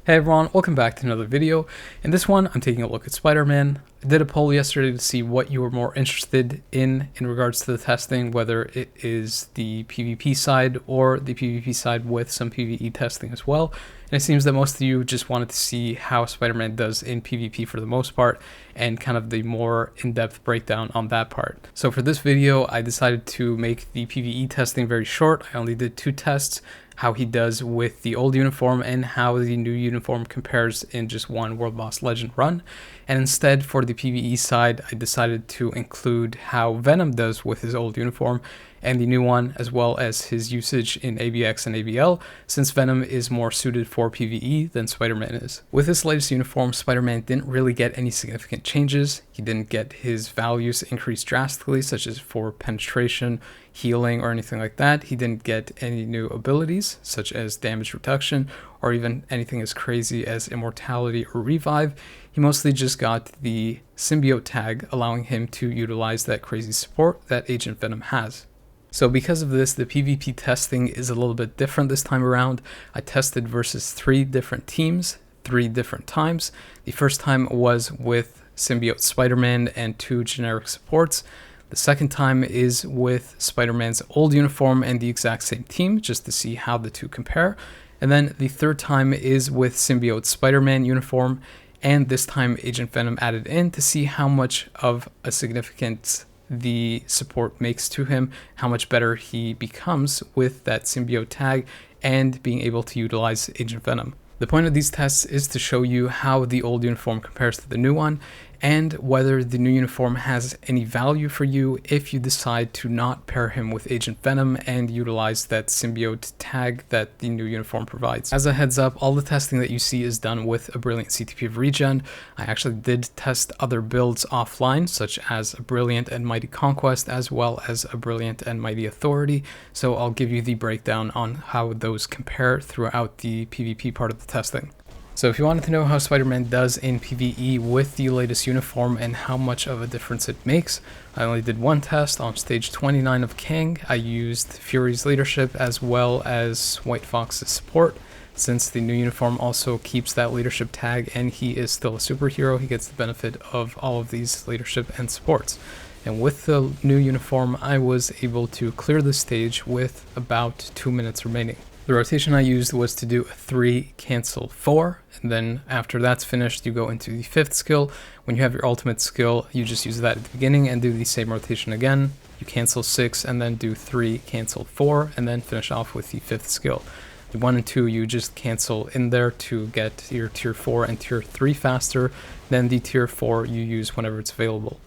Hey everyone, welcome back to another video. In this one, I'm taking a look at Spider-Man. I did a poll yesterday to see what you were more interested in regards to the testing, whether it is the PvP side or the PvP side with some PvE testing as well. And it seems that most of you just wanted to see how Spider-Man does in PvP for the most part, and kind of the more in-depth breakdown on that part. So for this video, I decided to make the PvE testing very short. I only did 2 tests. How he does with the old uniform and how the new uniform compares in just one World Boss Legend run. And instead, for the PvE side, I decided to include how Venom does with his old uniform and the new one, as well as his usage in ABX and ABL, since Venom is more suited for PvE than Spider-Man is. With this latest uniform, Spider-Man didn't really get any significant changes. He didn't get his values increased drastically, such as for penetration, healing, or anything like that. He didn't get any new abilities, such as damage reduction, or even anything as crazy as immortality or revive. He mostly just got the Symbiote tag, allowing him to utilize that crazy support that Agent Venom has. So because of this, the PvP testing is a little bit different this time around. I tested versus 3 different teams, 3 different times. The first time was with Symbiote Spider-Man and 2 generic supports. The second time is with Spider-Man's old uniform and the exact same team, just to see how the 2 compare. And then the third time is with Symbiote Spider-Man uniform, and this time Agent Venom added in to see how much of a significance the support makes to him, how much better he becomes with that Symbiote tag and being able to utilize Agent Venom. The point of these tests is to show you how the old uniform compares to the new one, and whether the new uniform has any value for you if you decide to not pair him with Agent Venom and utilize that Symbiote tag that the new uniform provides. As a heads up, all the testing that you see is done with a Brilliant CTP of regen. I actually did test other builds offline, such as a Brilliant and Mighty Conquest, as well as a Brilliant and Mighty Authority, so I'll give you the breakdown on how those compare throughout the PvP part of the testing. So if you wanted to know how Spider-Man does in PvE with the latest uniform and how much of a difference it makes, I only did 1 test on stage 29 of Kang. I used Fury's leadership as well as White Fox's support, since the new uniform also keeps that leadership tag and he is still a superhero. He gets the benefit of all of these leadership and supports. And with the new uniform, I was able to clear the stage with about 2 minutes remaining. The rotation I used was to do a 3 cancel 4, and then after that's finished you go into the 5th skill. When you have your ultimate skill, you just use that at the beginning and do the same rotation again. You cancel 6 and then do 3 cancel 4 and then finish off with the 5th skill. The 1 and 2 you just cancel in there to get your tier 4 and tier 3 faster, then the tier 4 you use whenever it's available.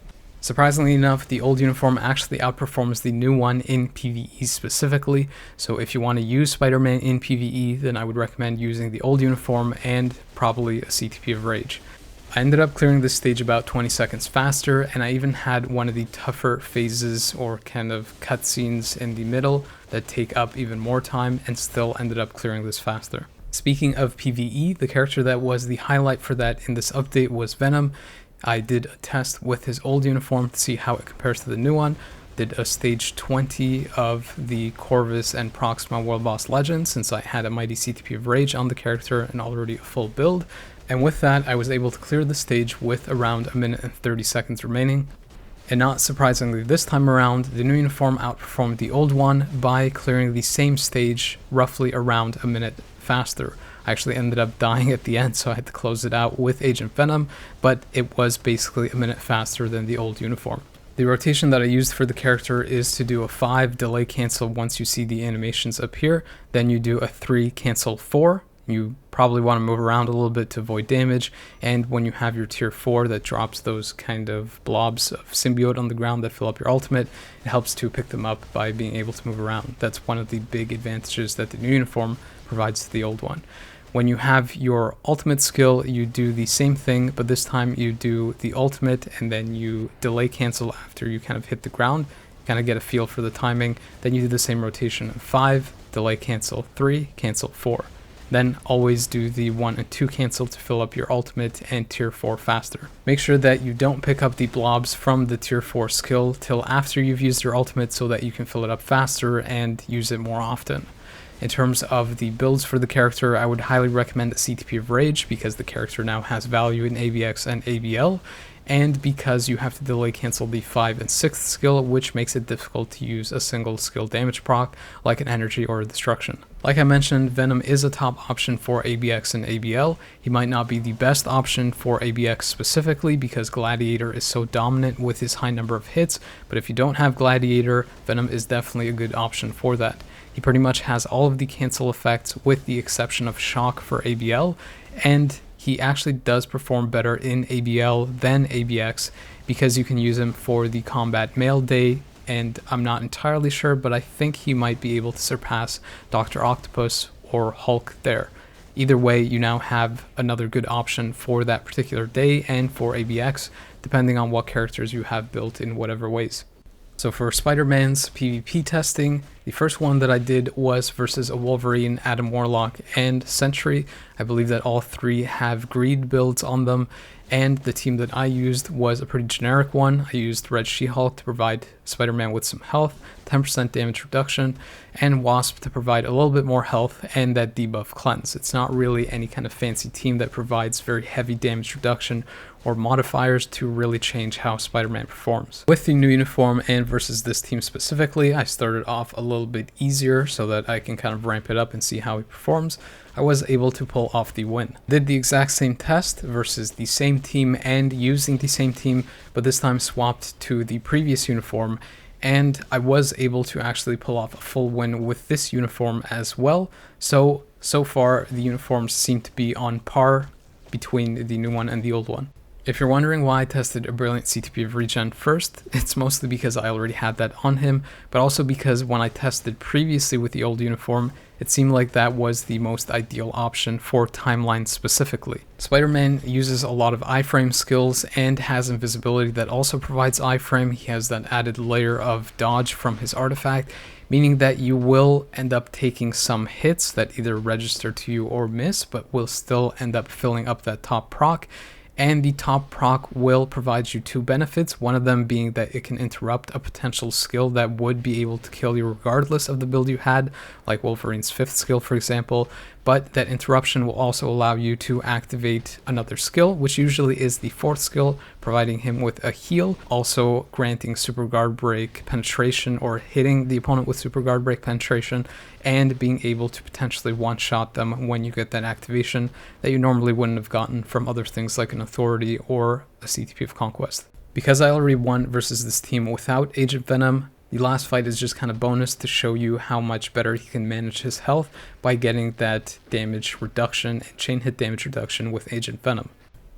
Surprisingly enough, the old uniform actually outperforms the new one in PvE specifically, so if you want to use Spider-Man in PvE, then I would recommend using the old uniform and probably a CTP of Rage. I ended up clearing this stage about 20 seconds faster, and I even had one of the tougher phases or kind of cutscenes in the middle that take up even more time, and still ended up clearing this faster. Speaking of PvE, the character that was the highlight for that in this update was Venom. I did a test with his old uniform to see how it compares to the new one. Did a stage 20 of the Corvus and Proxima World Boss Legend, since I had a Mighty CTP of Rage on the character and already a full build. And with that, I was able to clear the stage with around 1 minute and 30 seconds remaining. And not surprisingly, this time around, the new uniform outperformed the old one by clearing the same stage roughly around 1 minute faster. I actually ended up dying at the end, so I had to close it out with Agent Venom, but it was basically 1 minute faster than the old uniform. The rotation that I used for the character is to do a 5 delay cancel once you see the animations appear, then you do a 3 cancel 4. You probably want to move around a little bit to avoid damage, and when you have your tier 4 that drops those kind of blobs of symbiote on the ground that fill up your ultimate, it helps to pick them up by being able to move around. That's one of the big advantages that the new uniform provides to the old one. When you have your ultimate skill, you do the same thing, but this time you do the ultimate and then you delay cancel after you kind of hit the ground, kind of get a feel for the timing. Then you do the same rotation of 5, delay cancel 3, cancel 4. Then always do the 1 and 2 cancel to fill up your ultimate and tier 4 faster. Make sure that you don't pick up the blobs from the tier 4 skill till after you've used your ultimate so that you can fill it up faster and use it more often. In terms of the builds for the character, I would highly recommend CTP of Rage because the character now has value in ABX and ABL, and because you have to delay cancel the 5th and 6th skill, which makes it difficult to use a single skill damage proc like an energy or a destruction. Like I mentioned, Venom is a top option for ABX and ABL. He might not be the best option for ABX specifically because Gladiator is so dominant with his high number of hits, but if you don't have Gladiator, Venom is definitely a good option for that. He pretty much has all of the cancel effects with the exception of Shock for ABL, and he actually does perform better in ABL than ABX because you can use him for the combat mail day, and I'm not entirely sure, but I think he might be able to surpass Dr. Octopus or Hulk there. Either way, you now have another good option for that particular day and for ABX, depending on what characters you have built in whatever ways. So for Spider-Man's PvP testing, the first one that I did was versus a Wolverine, Adam Warlock, and Sentry. I believe that all three have greed builds on them, and the team that I used was a pretty generic one. I used Red She-Hulk to provide Spider-Man with some health, 10% damage reduction, and Wasp to provide a little bit more health and that debuff cleanse. It's not really any kind of fancy team that provides very heavy damage reduction or modifiers to really change how Spider-Man performs. With the new uniform and versus this team specifically, I started off a little bit easier so that I can kind of ramp it up and see how he performs. I was able to pull off the win. Did the exact same test versus the same team and using the same team, but this time swapped to the previous uniform, and I was able to actually pull off a full win with this uniform as well. So far the uniforms seem to be on par between the new one and the old one. If you're wondering why I tested a Brilliant CTP of Regen first, it's mostly because I already had that on him, but also because when I tested previously with the old uniform, it seemed like that was the most ideal option for timeline specifically. Spider-Man uses a lot of iframe skills and has invisibility that also provides iframe. He has that added layer of dodge from his artifact, meaning that you will end up taking some hits that either register to you or miss, but will still end up filling up that top proc. And the top proc will provide you two benefits, one of them being that it can interrupt a potential skill that would be able to kill you regardless of the build you had, like Wolverine's 5th skill for example, but that interruption will also allow you to activate another skill, which usually is the 4th skill, providing him with a heal, also granting super guard break penetration or hitting the opponent with super guard break penetration, and being able to potentially one-shot them when you get that activation that you normally wouldn't have gotten from other things like an authority or a CTP of Conquest. Because I already won versus this team without Agent Venom, the last fight is just kind of bonus to show you how much better he can manage his health by getting that damage reduction and chain hit damage reduction with Agent Venom.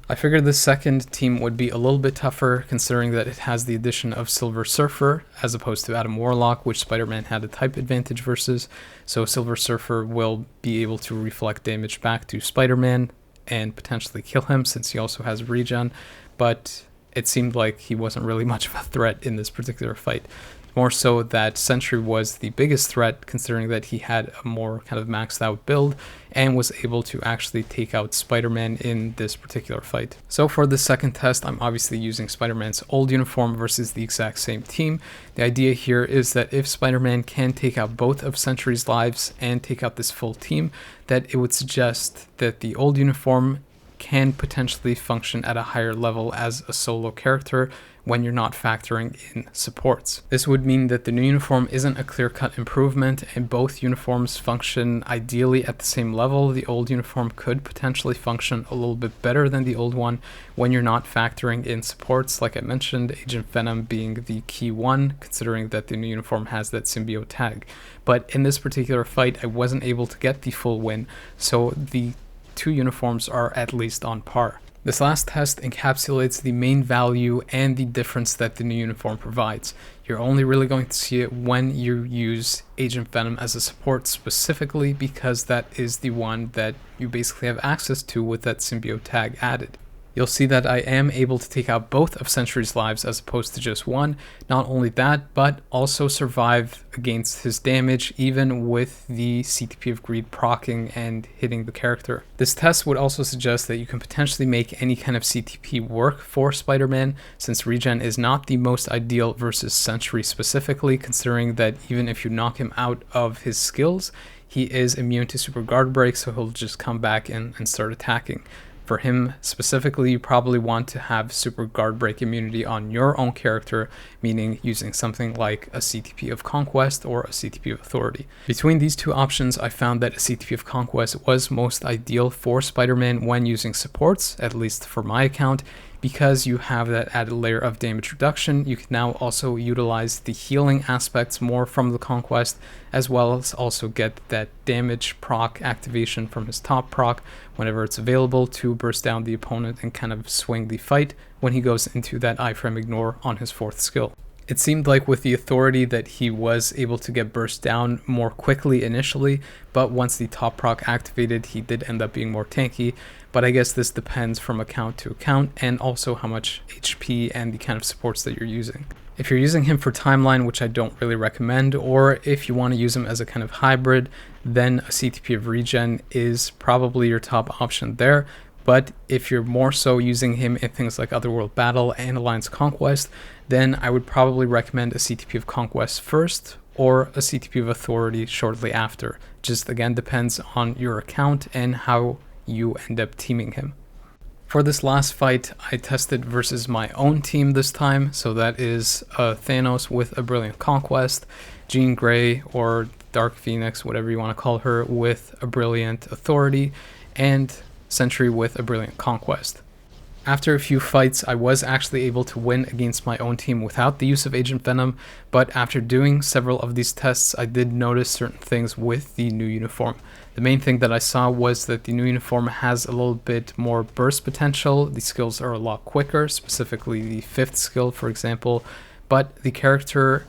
I figured the second team would be a little bit tougher considering that it has the addition of Silver Surfer as opposed to Adam Warlock, which Spider-Man had a type advantage versus, so Silver Surfer will be able to reflect damage back to Spider-Man and potentially kill him since he also has regen, but it seemed like he wasn't really much of a threat in this particular fight. More so that Sentry was the biggest threat considering that he had a more kind of maxed out build and was able to actually take out Spider-Man in this particular fight. So for the second test, I'm obviously using Spider-Man's old uniform versus the exact same team. The idea here is that if Spider-Man can take out both of Sentry's lives and take out this full team, that it would suggest that the old uniform can potentially function at a higher level as a solo character when you're not factoring in supports. This would mean that the new uniform isn't a clear-cut improvement and both uniforms function ideally at the same level. The old uniform could potentially function a little bit better than the old one when you're not factoring in supports, like I mentioned, Agent Venom being the key one, considering that the new uniform has that Symbiote tag. But in this particular fight, I wasn't able to get the full win, so the two uniforms are at least on par. This last test encapsulates the main value and the difference that the new uniform provides. You're only really going to see it when you use Agent Venom as a support specifically because that is the one that you basically have access to with that Symbiote tag added. you'll see that I am able to take out both of Sentry's lives as opposed to just one. Not only that, but also survive against his damage even with the CTP of Greed proccing and hitting the character. This test would also suggest that you can potentially make any kind of CTP work for Spider-Man, since regen is not the most ideal versus Sentry specifically, considering that even if you knock him out of his skills, he is immune to super guard break, so he'll just come back in and start attacking. For him specifically, you probably want to have super guard break immunity on your own character, meaning using something like a CTP of Conquest or a CTP of Authority. Between these two options, I found that a CTP of Conquest was most ideal for Spider-Man when using supports, at least for my account, because you have that added layer of damage reduction. You can now also utilize the healing aspects more from the Conquest, as well as also get that damage proc activation from his top proc whenever it's available to burst down the opponent and kind of swing the fight when he goes into that iframe ignore on his 4th skill. It seemed like with the Authority that he was able to get burst down more quickly initially, but once the top proc activated, he did end up being more tanky. But I guess this depends from account to account, and also how much HP and the kind of supports that you're using. If you're using him for timeline, which I don't really recommend, or if you want to use him as a kind of hybrid, then a CTP of regen is probably your top option there. But if you're more so using him in things like Otherworld Battle and Alliance Conquest, then I would probably recommend a CTP of Conquest first or a CTP of Authority shortly after. Just again depends on your account and how you end up teaming him. For this last fight, I tested versus my own team this time, so that is Thanos with a Brilliant Conquest, Jean Grey or Dark Phoenix, whatever you want to call her, with a Brilliant Authority, and Sentry with a Brilliant Conquest. After a few fights, I was actually able to win against my own team without the use of Agent Venom, but after doing several of these tests, I did notice certain things with the new uniform. The main thing that I saw was that the new uniform has a little bit more burst potential. The skills are a lot quicker, specifically the 5th skill, for example, but the character,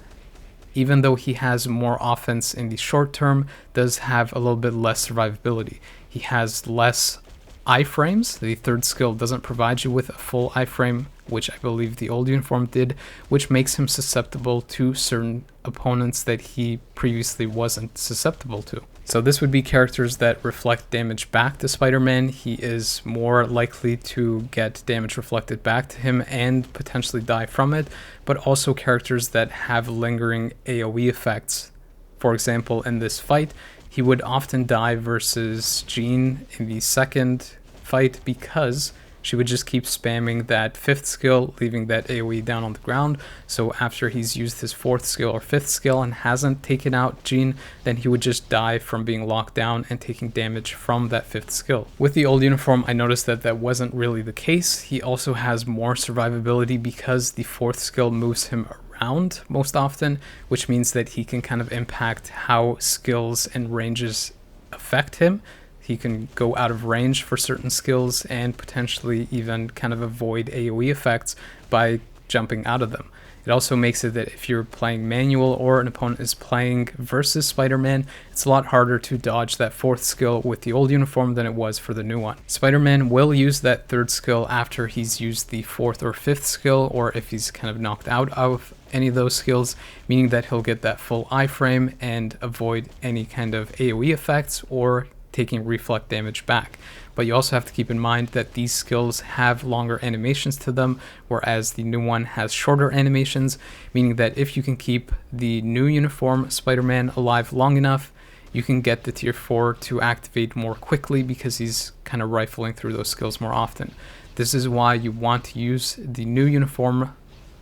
even though he has more offense in the short term, does have a little bit less survivability. He has less iframes. The 3rd skill doesn't provide you with a full iframe, which I believe the old uniform did, which makes him susceptible to certain opponents that he previously wasn't susceptible to. So this would be characters that reflect damage back to Spider-Man. He is more likely to get damage reflected back to him and potentially die from it, but also characters that have lingering AoE effects. For example, in this fight, he would often die versus Jean in the 2nd fight because she would just keep spamming that 5th skill, leaving that AoE down on the ground. So after he's used his 4th skill or 5th skill and hasn't taken out Jean, then he would just die from being locked down and taking damage from that 5th skill. With the old uniform, I noticed that that wasn't really the case. He also has more survivability because the 4th skill moves him around most often, which means that he can kind of impact how skills and ranges affect him. He can go out of range for certain skills and potentially even kind of avoid AoE effects by jumping out of them. It also makes it that if you're playing manual or an opponent is playing versus Spider-Man, it's a lot harder to dodge that 4th skill with the old uniform than it was for the new one. Spider-Man will use that 3rd skill after he's used the 4th or 5th skill, or if he's kind of knocked out of any of those skills, meaning that he'll get that full iframe and avoid any kind of AoE effects or taking reflect damage back. But you also have to keep in mind that these skills have longer animations to them, whereas the new one has shorter animations, meaning that if you can keep the new uniform Spider-Man alive long enough, you can get the tier 4 to activate more quickly because he's kind of rifling through those skills more often. This is why you want to use the new uniform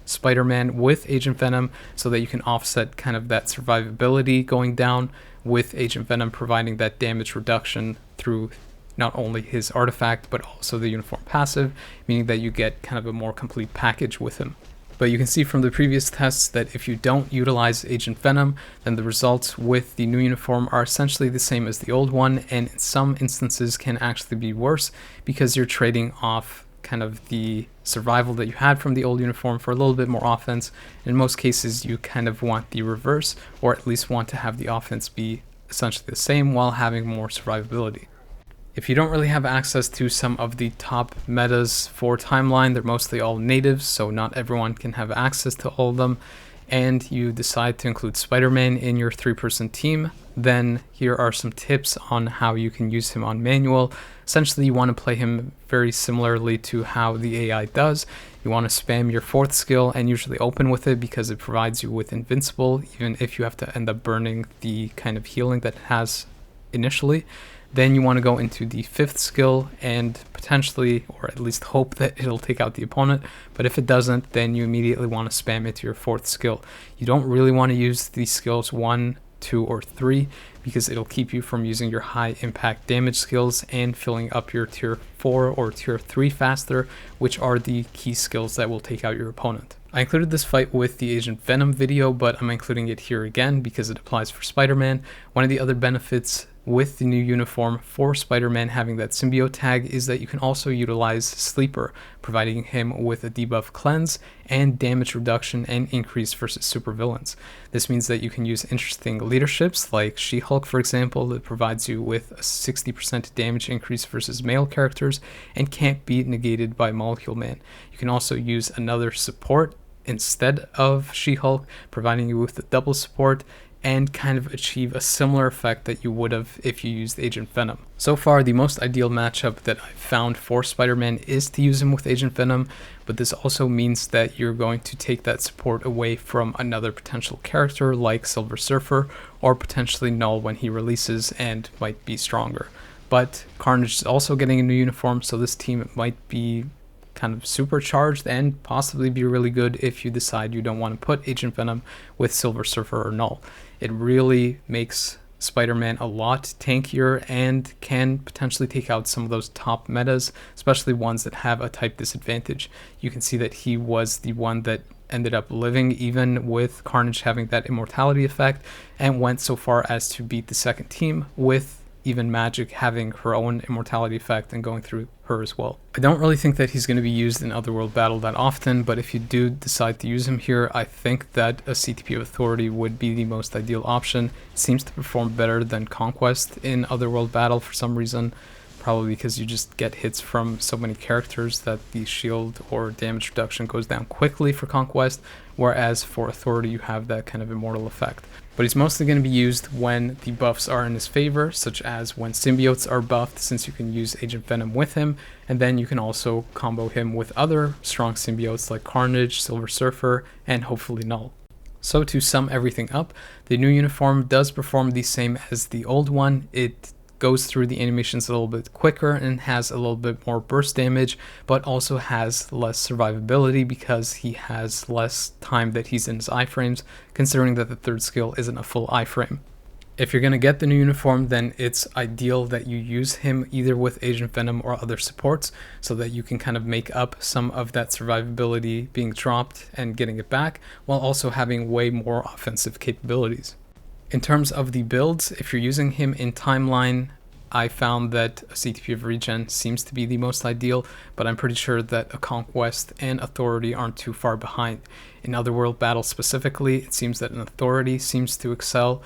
Spider-Man with Agent Venom so that you can offset kind of that survivability going down, with Agent Venom providing that damage reduction through not only his artifact but also the uniform passive, meaning that you get kind of a more complete package with him. But you can see from the previous tests that if you don't utilize Agent Venom, then the results with the new uniform are essentially the same as the old one, and in some instances can actually be worse because you're trading off kind of the survival that you had from the old uniform for a little bit more offense. In most cases, you kind of want the reverse, or at least want to have the offense be essentially the same while having more survivability. If you don't really have access to some of the top metas for Timeline, they're mostly all natives, so not everyone can have access to all of them, and you decide to include Spider-Man in your 3-person team, then here are some tips on how you can use him on manual. Essentially, you want to play him very similarly to how the AI does. You want to spam your 4th skill and usually open with it because it provides you with Invincible, even if you have to end up burning the kind of healing that it has initially. Then you want to go into the 5th skill and potentially, or at least hope that it'll take out the opponent. But if it doesn't, then you immediately want to spam it to your 4th skill. You don't really want to use these skills 1, 2, or 3 because it'll keep you from using your high impact damage skills and filling up your tier 4 or tier 3 faster, which are the key skills that will take out your opponent. I included this fight with the Agent Venom video, but I'm including it here again because it applies for Spider-Man. One of the other benefits with the new uniform for Spider-Man having that Symbiote tag is that you can also utilize Sleeper, providing him with a debuff cleanse and damage reduction and increase versus supervillains. This means that you can use interesting leaderships like She-Hulk, for example, that provides you with a 60% damage increase versus male characters and can't be negated by Molecule Man. You can also use another support instead of She-Hulk, providing you with the double support and kind of achieve a similar effect that you would have if you used Agent Venom. So far, the most ideal matchup that I've found for Spider-Man is to use him with Agent Venom, but this also means that you're going to take that support away from another potential character like Silver Surfer or potentially Null when he releases and might be stronger. But Carnage is also getting a new uniform, so this team might be kind of supercharged and possibly be really good if you decide you don't want to put Agent Venom with Silver Surfer or Null. It really makes Spider-Man a lot tankier and can potentially take out some of those top metas, especially ones that have a type disadvantage. You can see that he was the one that ended up living even with Carnage having that immortality effect and went so far as to beat the second team with even Magic having her own immortality effect and going through her as well. I don't really think that he's going to be used in Otherworld Battle that often, but if you do decide to use him here, I think that a CTP of Authority would be the most ideal option. It seems to perform better than Conquest in Otherworld Battle for some reason, probably because you just get hits from so many characters that the shield or damage reduction goes down quickly for Conquest, whereas for Authority you have that kind of immortal effect. But he's mostly going to be used when the buffs are in his favor, such as when Symbiotes are buffed, since you can use Agent Venom with him, and then you can also combo him with other strong Symbiotes like Carnage, Silver Surfer, and hopefully Null. So to sum everything up, the new uniform does perform the same as the old one. It goes through the animations a little bit quicker and has a little bit more burst damage, but also has less survivability because he has less time that he's in his iframes, considering that the 3rd skill isn't a full iframe. If you're going to get the new uniform, then it's ideal that you use him either with Agent Venom or other supports so that you can kind of make up some of that survivability being dropped and getting it back, while also having way more offensive capabilities. In terms of the builds, if you're using him in Timeline, I found that a CTP of Regen seems to be the most ideal, but I'm pretty sure that a Conquest and Authority aren't too far behind. In Otherworld Battle specifically, it seems that an Authority seems to excel,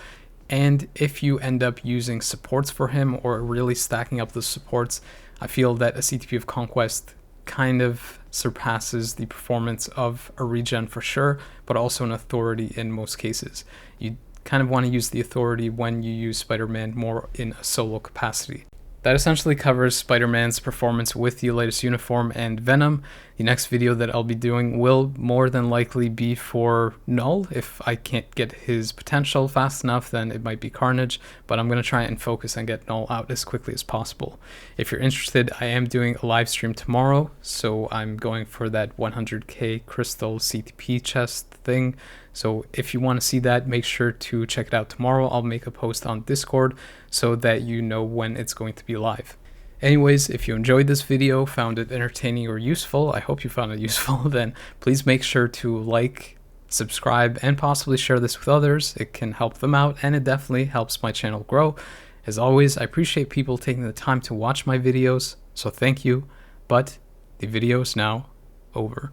and if you end up using supports for him or really stacking up the supports, I feel that a CTP of Conquest kind of surpasses the performance of a Regen for sure, but also an Authority in most cases. You kind of want to use the Authority when you use Spider-Man more in a solo capacity. That essentially covers Spider-Man's performance with the latest uniform and Venom. The next video that I'll be doing will more than likely be for Null. If I can't get his potential fast enough, then it might be Carnage, but I'm going to try and focus and get Null out as quickly as possible. If you're interested, I am doing a live stream tomorrow, so I'm going for that 100k crystal CTP chest thing. So if you want to see that, make sure to check it out tomorrow. I'll make a post on Discord so that you know when it's going to be live. Anyways, if you enjoyed this video, found it entertaining or useful, I hope you found it useful, then please make sure to like, subscribe, and possibly share this with others. It can help them out, and it definitely helps my channel grow. As always, I appreciate people taking the time to watch my videos, so thank you, but the video is now over.